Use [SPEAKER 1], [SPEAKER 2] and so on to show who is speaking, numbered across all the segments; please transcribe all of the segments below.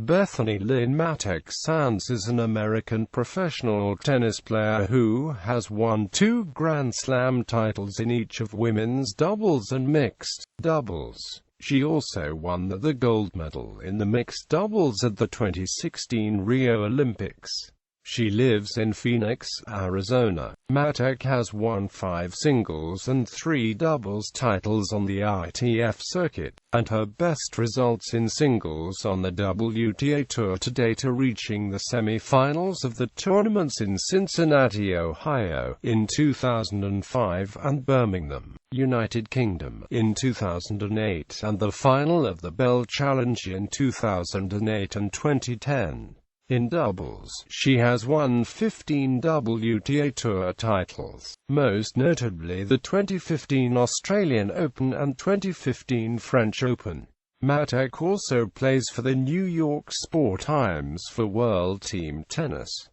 [SPEAKER 1] Bethanie Lynn Mattek-Sands is an American professional tennis player who has won 2 Grand Slam titles in each of women's doubles and mixed doubles. She also won the gold medal in the mixed doubles at the 2016 Rio Olympics. She lives in Phoenix, Arizona. Mattek has won 5 singles and 3 doubles titles on the ITF Circuit, and her best results in singles on the WTA Tour to date are reaching the semifinals of the tournaments in Cincinnati, Ohio, in 2005 and Birmingham, United Kingdom, in 2008, and the final of the Bell Challenge in 2008 and 2010. In doubles, she has won 15 WTA Tour titles, most notably the 2015 Australian Open and 2015 French Open. Mattek also plays for the New York Sport Times for World Team Tennis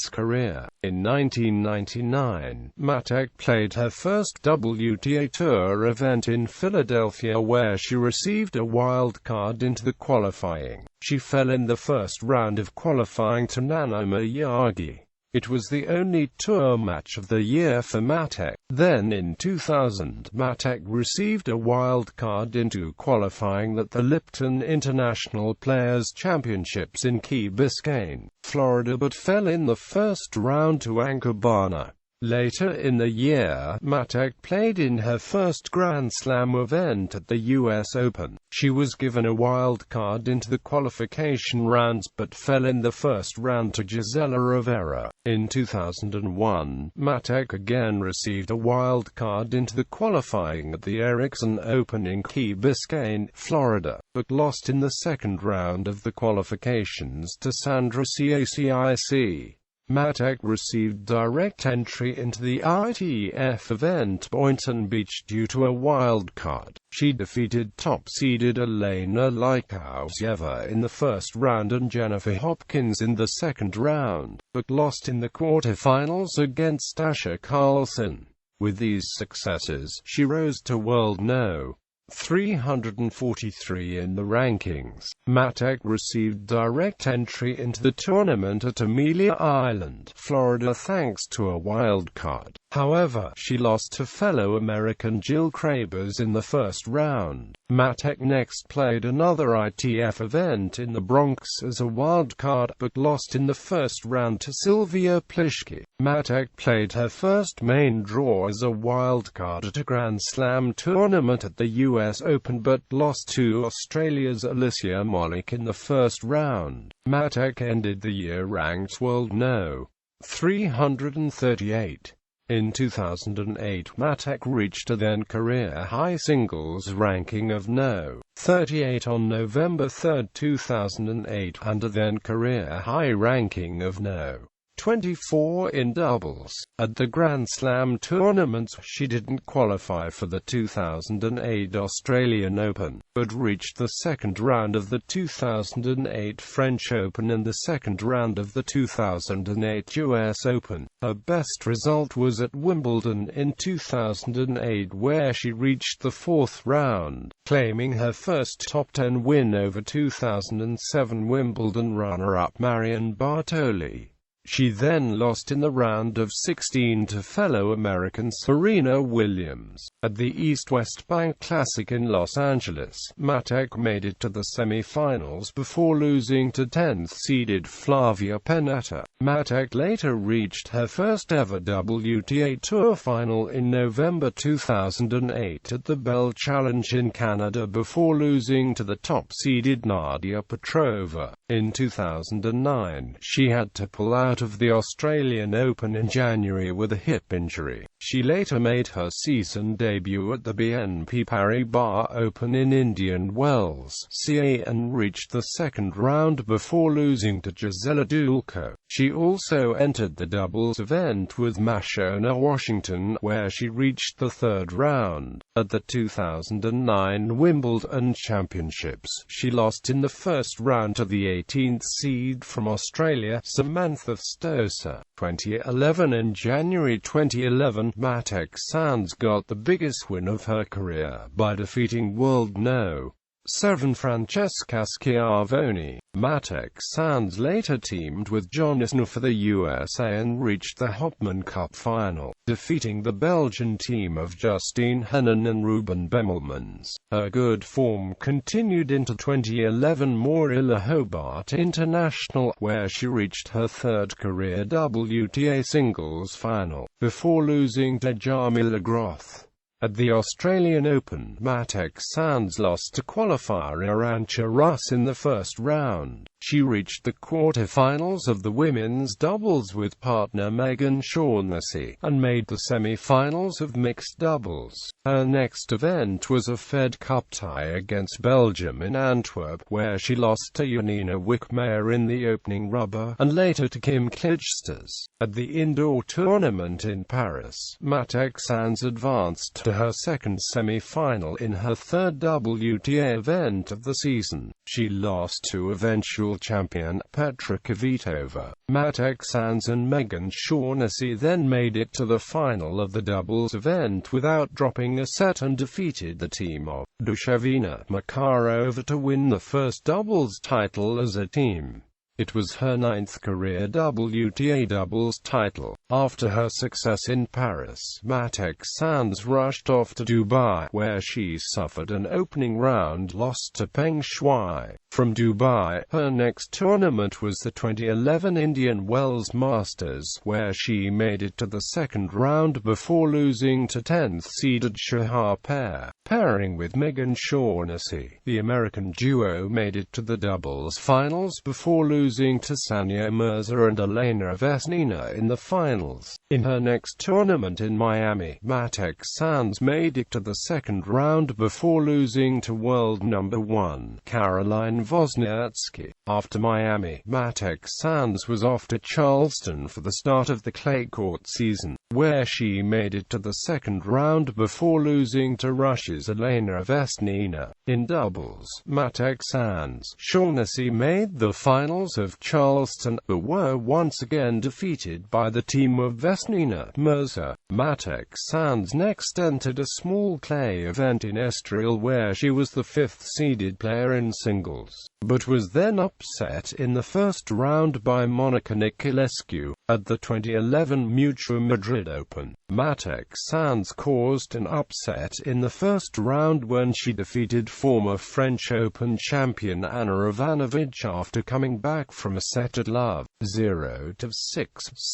[SPEAKER 1] career. In 1999, Mattek played her first WTA Tour event in Philadelphia where she received a wild card into the qualifying. She fell in the first round of qualifying to Naomi Osaka. It was the only tour match of the year for Mattek. Then in 2000, Mattek received a wild card into qualifying at the Lipton International Players Championships in Key Biscayne, Florida, but fell in the first round to Ankabana. Later in the year, Mattek played in her first Grand Slam event at the US Open. She was given a wild card into the qualification rounds but fell in the first round to Gisela Rivera. In 2001, Mattek again received a wild card into the qualifying at the Ericsson Open in Key Biscayne, Florida, but lost in the second round of the qualifications to Sandra Cic. Mattek received direct entry into the ITF event Boynton Beach due to a wild card. She defeated top-seeded Elena Likouzieva in the first round and Jennifer Hopkins in the second round, but lost in the quarterfinals against Asha Carlson. With these successes, she rose to world No. 343 in the rankings. Mattek received direct entry into the tournament at Amelia Island, Florida thanks to a wild card. However, she lost to fellow American Jill Craibers in the first round. Mattek next played another ITF event in the Bronx as a wild card, but lost in the first round to Sylvia Pliszki. Mattek played her first main draw as a wild card at a Grand Slam tournament at the US Open but lost to Australia's Alicia Molik in the first round. Mattek ended the year ranked world No. 338. In 2008, Mattek reached a then-career-high singles ranking of No. 38 on November 3, 2008, and a then-career-high ranking of No. 24 in doubles. At the Grand Slam tournaments, she didn't qualify for the 2008 Australian Open, but reached the second round of the 2008 French Open and the second round of the 2008 US Open. Her best result was at Wimbledon in 2008 where she reached the fourth round, claiming her first top 10 win over 2007 Wimbledon runner-up Marion Bartoli. She then lost in the round of 16 to fellow American Serena Williams. At the East-West Bank Classic in Los Angeles, Mattek made it to the semi-finals before losing to 10th-seeded Flavia Pennetta. Mattek later reached her first-ever WTA Tour final in November 2008 at the Bell Challenge in Canada before losing to the top-seeded Nadia Petrova. In 2009, she had to pull out of the Australian Open in January with a hip injury. She later made her season debut at the BNP Paribas Open in Indian Wells, CA, and reached the second round before losing to Gisela Dulko. She also entered the doubles event with Mashona Washington, where she reached the third round. At the 2009 Wimbledon Championships, she lost in the first round to the 18th seed from Australia, Samantha Stosur. 2011. In January 2011, Mattek-Sands got the biggest win of her career by defeating world No. 7. Francesca Schiavone Mattek-Sands later teamed with John Isner for the USA and reached the Hopman Cup final, defeating the Belgian team of Justine Henin and Ruben Bemelmans. Her good form continued into 2011 Morilla-Hobart International, where she reached her third career WTA singles final, before losing to Jamila Groth. At the Australian Open, Mattek-Sands lost to qualifier Arantxa Rus in the first round. She reached the quarter-finals of the women's doubles with partner Megan Shaughnessy, and made the semi-finals of mixed doubles. Her next event was a Fed Cup tie against Belgium in Antwerp, where she lost to Janina Wickmeyer in the opening rubber, and later to Kim Clijsters. At the indoor tournament in Paris, Mattek-Sands advanced to her second semi-final in her third WTA event of the season. She lost to eventual champion Petra Kvitova. Mattek-Sands and Megan Shaughnessy then made it to the final of the doubles event without dropping a set and defeated the team of Dushevina Makarova to win the first doubles title as a team. It was her ninth career WTA doubles title. After her success in Paris, Mattek-Sands rushed off to Dubai, where she suffered an opening round loss to Peng Shuai. From Dubai, her next tournament was the 2011 Indian Wells Masters, where she made it to the second round before losing to 10th-seeded Shahar Peer. Pairing with Megan Shaughnessy, the American duo made it to the doubles finals before losing to Sania Mirza and Elena Vesnina in the finals. In her next tournament in Miami, Mattek-Sands made it to the second round before losing to world number 1, Caroline Wozniacki. After Miami, Mattek-Sands was off to Charleston for the start of the clay court season, where she made it to the second round before losing to Russia's Elena Vesnina. In doubles, Mattek-Sands, Shaughnessy made the finals of Charleston, but were once again defeated by the team of Vesnina Mirza. Mattek-Sands next entered a small clay event in Estoril, where she was the fifth-seeded player in singles, but was then upset in the first round by Monica Niculescu. At the 2011 Mutua Madrid Open, Mattek-Sands caused an upset in the first round when she defeated former French Open champion Anna Ivanovic after coming back from a set at love 0-6,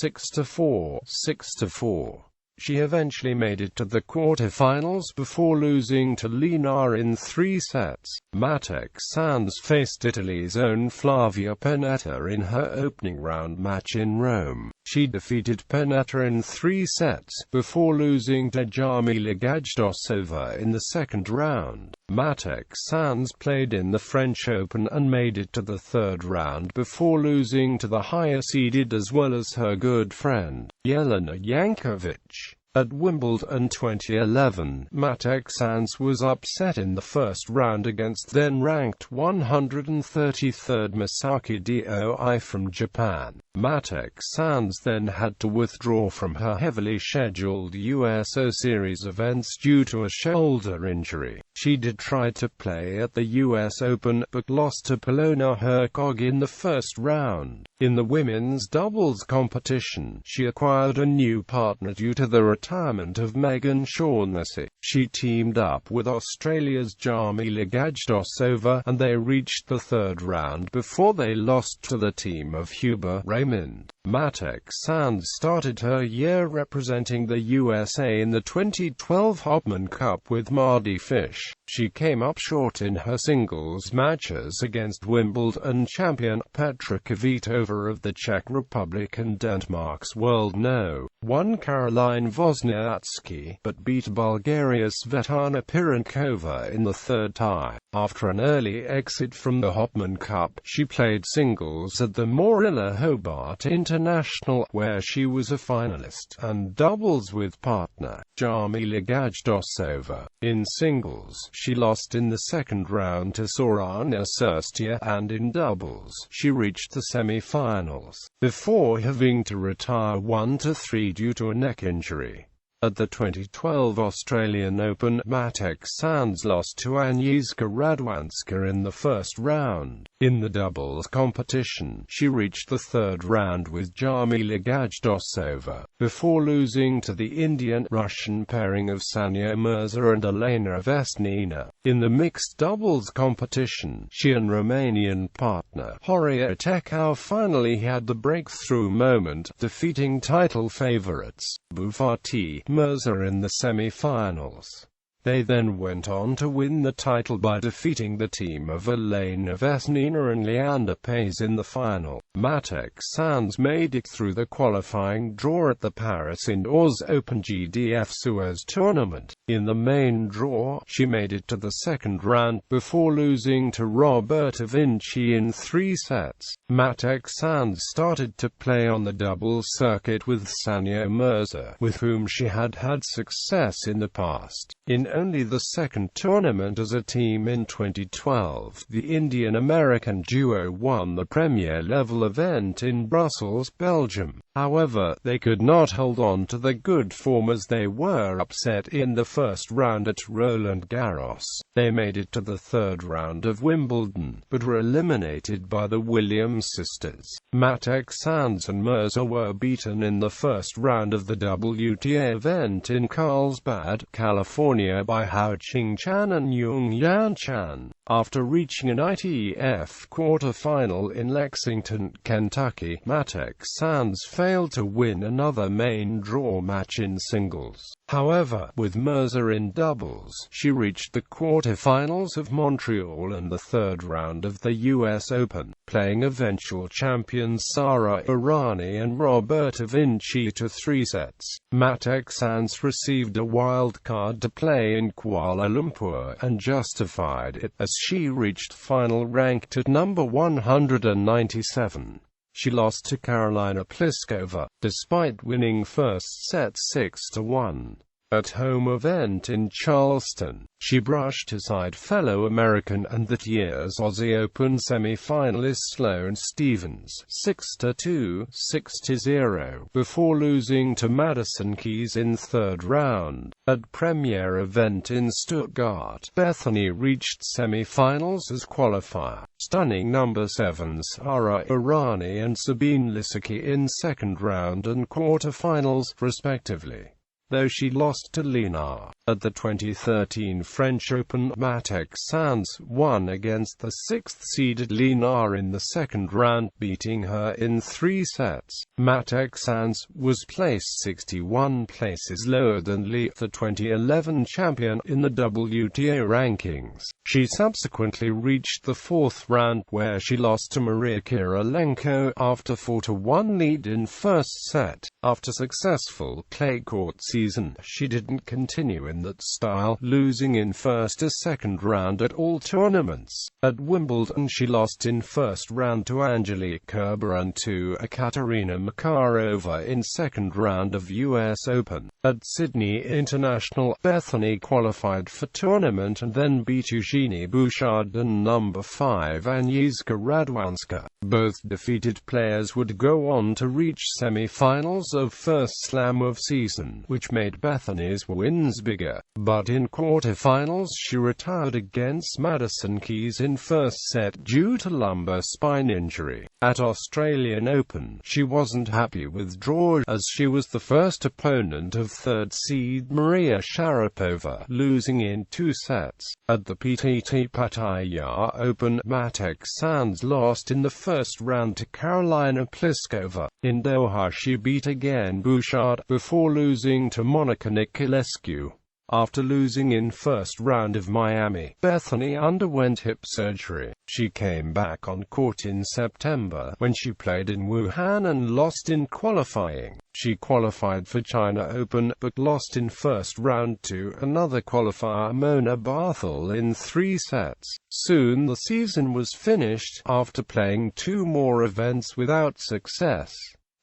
[SPEAKER 1] 6-4, 6-4. She eventually made it to the quarterfinals before losing to Lina in 3 sets. Mattek-Sands faced Italy's own Flavia Pennetta in her opening round match in Rome. She defeated Pennetta in 3 sets, before losing to Jarmila Gajdosova in the second round. Mattek-Sands played in the French Open and made it to the third round before losing to the higher-seeded as well as her good friend, Jelena Jankovic. At Wimbledon 2011, Mattek-Sands was upset in the first round against then-ranked 133rd Misaki Doi from Japan. Mattek-Sands then had to withdraw from her heavily scheduled USO Series events due to a shoulder injury. She did try to play at the US Open, but lost to Polona Hercog in the first round. In the women's doubles competition, she acquired a new partner due to the retirement of Megan Shaughnessy. She teamed up with Australia's Jarmila Gajdosova, and they reached the third round before they lost to the team of Huber Raymond. Mattek-Sands started her year representing the USA in the 2012 Hopman Cup with Mardy Fish. She came up short in her singles matches against Wimbledon champion Petra Kvitova of the Czech Republic and Denmark's world No. 1 Caroline Wozniacki, but beat Bulgaria's Svetlana Pirankova in the third tie. After an early exit from the Hopman Cup, she played singles at the Morilla-Hobart International, where she was a finalist, and doubles with partner Jarmila Gajdosova. In singles, she lost in the second round to Sorana Cirstea, and in doubles, she reached the semi-finals, before having to retire 1-3 due to a neck injury. At the 2012 Australian Open, Mattek-Sands lost to Agnieszka Radwanska in the first round. In the doubles competition, she reached the third round with Jarmila Gajdosova, before losing to the Indian-Russian pairing of Sania Mirza and Elena Vesnina. In the mixed doubles competition, she and Romanian partner Horia Tecău finally had the breakthrough moment, defeating title favourites Bethanie Mirza in the semi-finals. They then went on to win the title by defeating the team of Elena Vesnina and Leander Paes in the final. Mattek-Sands made it through the qualifying draw at the Paris Indoors Open GDF Suez tournament. In the main draw, she made it to the second round, before losing to Roberta Vinci in 3 sets. Mattek-Sands started to play on the doubles circuit with Sania Mirza, with whom she had had success in the past. In only the second tournament as a team in 2012, the Indian-American duo won the Premier-level event in Brussels, Belgium. However, they could not hold on to the good form as they were upset in the first round at Roland Garros. They made it to the third round of Wimbledon, but were eliminated by the Williams sisters. Mattek-Sands and Mirza were beaten in the first round of the WTA event in Carlsbad, California by Hao Qingchan and Yung Yan Chan. After reaching an ITF quarter-final in Lexington, Kentucky, Mattek-Sands failed to win another main draw match in singles. However, with Mirza in doubles, she reached the quarter-finals of Montreal and the third round of the US Open, playing eventual champions Sara Errani and Roberta Vinci to 3 sets. Mattek-Sands received a wild card to play in Kuala Lumpur, and justified it, as she reached final ranked at number 197. She lost to Karolina Pliskova, despite winning first set 6-1. At home event in Charleston, she brushed aside fellow American and that year's Aussie Open semi-finalist Sloane Stephens 6-2, 6-0, before losing to Madison Keys in third round. At premier event in Stuttgart, Bethanie reached semi-finals as qualifier, stunning number 7 Sara Errani and Sabine Lisicki in second round and quarter-finals, respectively. Though she lost to Linar. At the 2013 French Open, Mattek-Sands won against the 6th-seeded Linar in the second round, beating her in 3 sets. Mattek-Sands was placed 61 places lower than Li, the 2011 champion, in the WTA rankings. She subsequently reached the fourth round, where she lost to Maria Kirilenko after 4-1 lead in first set. After successful clay court season, she didn't continue in that style, losing in first or second round at all tournaments. At Wimbledon, she lost in first round to Angelique Kerber and to Ekaterina Makarova in second round of US Open. At Sydney International, Bethanie qualified for tournament and then beat Eugenie Bouchard and number 5 Agnieszka Radwanska. Both defeated players would go on to reach semi-finals of first slam of season, which made Bethanie's wins bigger. But in quarter-finals she retired against Madison Keys in first set due to lumbar spine injury. At Australian Open, she wasn't happy with draw, as she was the first opponent of third seed Maria Sharapova, losing in 2 sets. At the PTT Pattaya Open, Mattek-Sands lost in the first round to Karolina Pliskova. In Doha she beat again Bouchard, before losing to Monica Niculescu. After losing in first round of Miami, Bethanie underwent hip surgery. She came back on court in September, when she played in Wuhan and lost in qualifying. She qualified for China Open, but lost in first round to another qualifier, Mona Barthel, in 3 sets. Soon the season was finished, after playing 2 more events without success.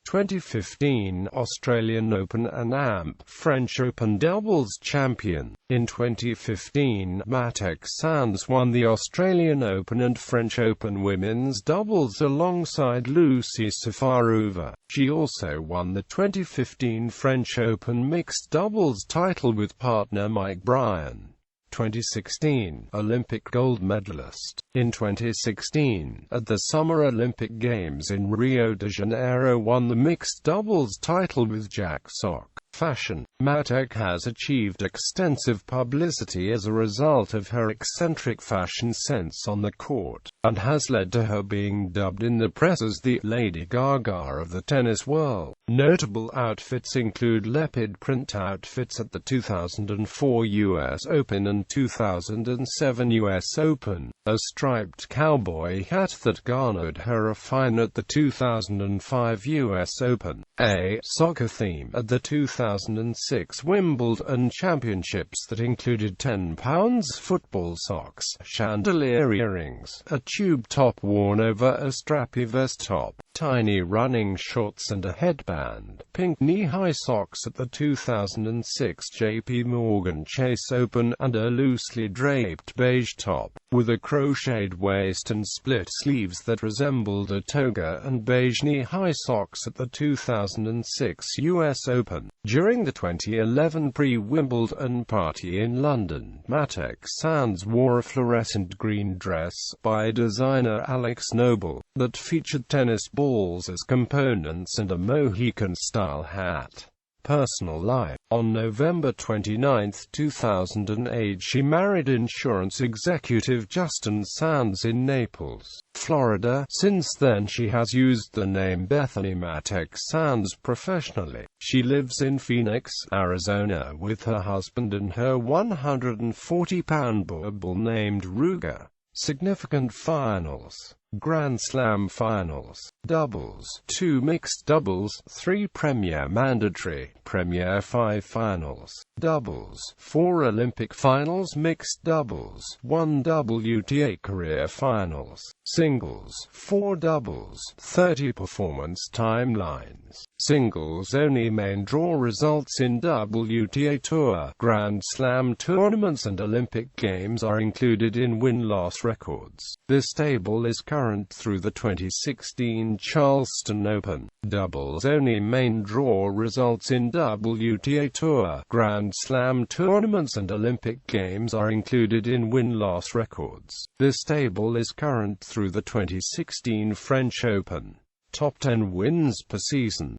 [SPEAKER 1] 2015 Australian Open and AMP French Open doubles champion. In 2015, Mattek-Sands won the Australian Open and French Open women's doubles alongside Lucie Safarova. She also won the 2015 French Open mixed doubles title with partner Mike Bryan. 2016 Olympic gold medalist. In 2016, at the Summer Olympic Games in Rio de Janeiro, won the mixed doubles title with Jack Sock. Fashion. Mattek has achieved extensive publicity as a result of her eccentric fashion sense on the court, and has led to her being dubbed in the press as the Lady Gaga of the tennis world. Notable outfits include leopard print outfits at the 2004 US Open and 2007 US Open, a striped cowboy hat that garnered her a fine at the 2005 US Open, a soccer theme at the 2006 Wimbledon Championships that included £10 football socks, chandelier earrings, a tube top worn over a strappy vest top, tiny running shorts and a headband, pink knee-high socks at the 2006 JP Morgan Chase Open, and a loosely draped beige top, with a crocheted waist and split sleeves that resembled a toga, and beige knee-high socks at the 2006 US Open. During the 2011 pre-Wimbledon party in London, Mattek-Sands wore a fluorescent green dress by designer Alex Noble that featured tennis balls as components and a Mohican-style hat. Personal life. On November 29, 2008, she married insurance executive Justin Sands in Naples, Florida. Since then she has used the name Bethanie Mattek-Sands professionally. She lives in Phoenix, Arizona with her husband and her 140-pound boar bull named Ruger. Significant finals. Grand Slam finals. Doubles. 2 mixed doubles, 3 Premier Mandatory, Premier 5 finals. Doubles. 4 Olympic finals. Mixed doubles. 1 WTA career finals. Singles. 4 doubles. 30 performance timelines. Singles only main draw results in WTA Tour, Grand Slam tournaments and Olympic Games are included in win-loss records. This table is current through the 2016 Charleston Open. Doubles only main draw results in WTA Tour, Grand Slam tournaments and Olympic Games are included in win-loss records. This table is current through the 2016 French Open. Top 10 wins per season.